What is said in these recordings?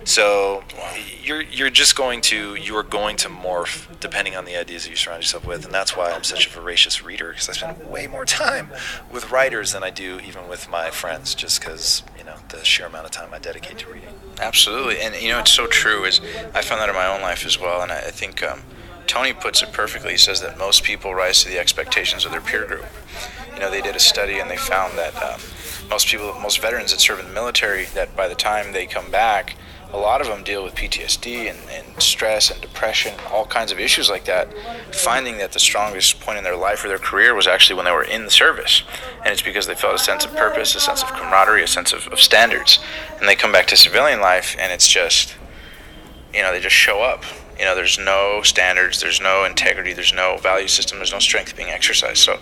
So you're going to morph depending on the ideas that you surround yourself with, and that's why I'm such a voracious reader, because I spend way more time with writers than I do even with my friends, just because the sheer amount of time I dedicate to reading. Absolutely, and it's so true. Is I found that in my own life as well, and I think Tony puts it perfectly. He says that most people rise to the expectations of their peer group. They did a study and they found that most veterans that serve in the military, that by the time they come back, a lot of them deal with PTSD and stress and depression, all kinds of issues like that, finding that the strongest point in their life or their career was actually when they were in the service. And it's because they felt a sense of purpose, a sense of camaraderie, a sense of standards. And they come back to civilian life and it's just, they just show up. There's no standards, there's no integrity, there's no value system, there's no strength being exercised. So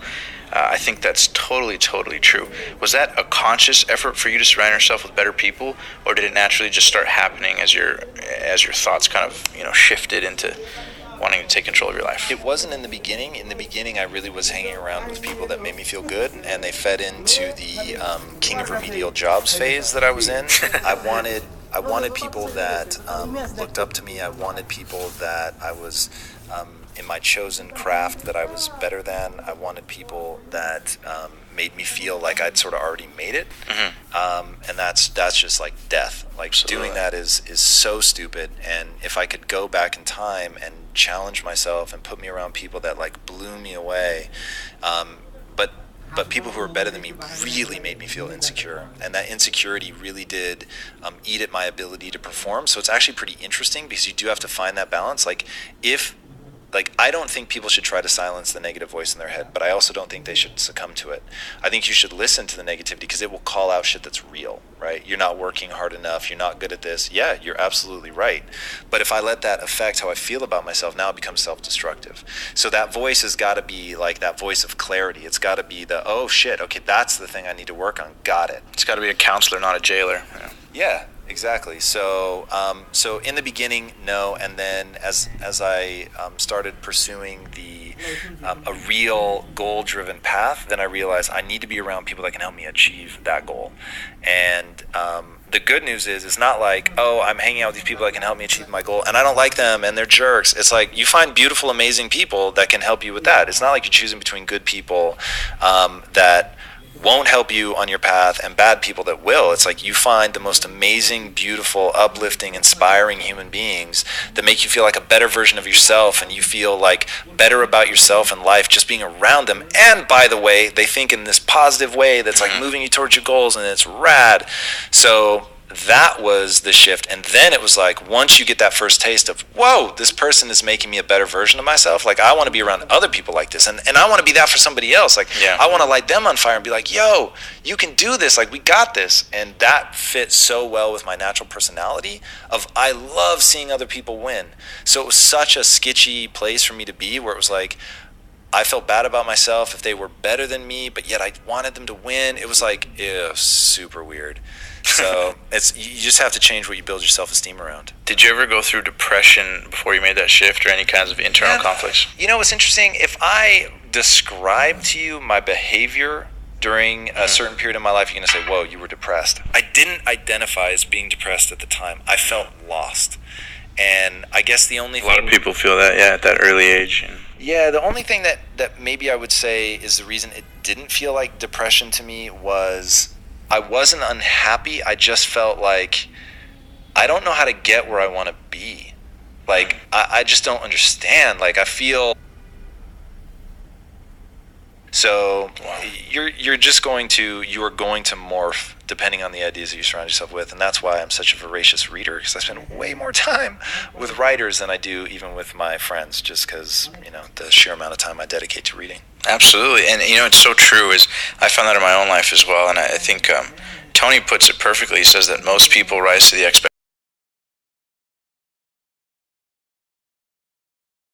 I think that's totally, totally true. Was that a conscious effort for you to surround yourself with better people, or did it naturally just start happening as your thoughts kind of shifted into wanting to take control of your life? It wasn't in the beginning. In the beginning, I really was hanging around with people that made me feel good, and they fed into the king of remedial jobs phase that I was in. I wanted people that looked up to me. I wanted people that I was in my chosen craft that I was better than. I wanted people that made me feel like I'd sort of already made it. And that's just like death. Like Absolutely. Doing that is so stupid. And if I could go back in time and challenge myself and put me around people that like blew me away, but people who were better than me really made me feel insecure, and that insecurity really did eat at my ability to perform. So it's actually pretty interesting, because you do have to find that balance. I don't think people should try to silence the negative voice in their head, but I also don't think they should succumb to it. I think you should listen to the negativity, because it will call out shit that's real, right? You're not working hard enough. You're not good at this. Yeah, you're absolutely right. But if I let that affect how I feel about myself, now it becomes self-destructive. So that voice has got to be like that voice of clarity. It's got to be the, oh shit, okay, that's the thing I need to work on. Got it. It's got to be a counselor, not a jailer. Yeah. Exactly. So in the beginning, no, and then as I started pursuing a real goal-driven path, then I realized I need to be around people that can help me achieve that goal. And the good news is, it's not like, oh, I'm hanging out with these people that can help me achieve my goal, and I don't like them, and they're jerks. It's like you find beautiful, amazing people that can help you with that. It's not like you're choosing between good people that won't help you on your path and bad people that will. It's like you find the most amazing, beautiful, uplifting, inspiring human beings that make you feel like a better version of yourself, and you feel like better about yourself and life just being around them. And by the way, they think in this positive way that's like moving you towards your goals, and it's rad. So that was the shift. And then it was like, once you get that first taste of, whoa, this person is making me a better version of myself, like I want to be around other people like this, and I want to be that for somebody else. Like I want to light them on fire and be like, yo, you can do this, like we got this. And that fits so well with my natural personality of, I love seeing other people win. So it was such a sketchy place for me to be, where it was like, I felt bad about myself if they were better than me, but yet I wanted them to win. It was like, ew, super weird. So you just have to change what you build your self-esteem around. Did you ever go through depression before you made that shift, or any kinds of internal conflicts? What's interesting, if I describe to you my behavior during a certain period of my life, you're going to say, whoa, you were depressed. I didn't identify as being depressed at the time. I felt lost. And I guess the only thing... A lot of people feel that, at that early age. Yeah, the only thing that maybe I would say is the reason it didn't feel like depression to me was I wasn't unhappy. I just felt like I don't know how to get where I want to be. Like, I just don't understand. Like, I feel... So you are going to morph depending on the ideas that you surround yourself with, and that's why I'm such a voracious reader, because I spend way more time with writers than I do even with my friends, just because the sheer amount of time I dedicate to reading. Absolutely, and it's so true. Is I found that in my own life as well, and I think Tony puts it perfectly. He says that most people rise to the expectations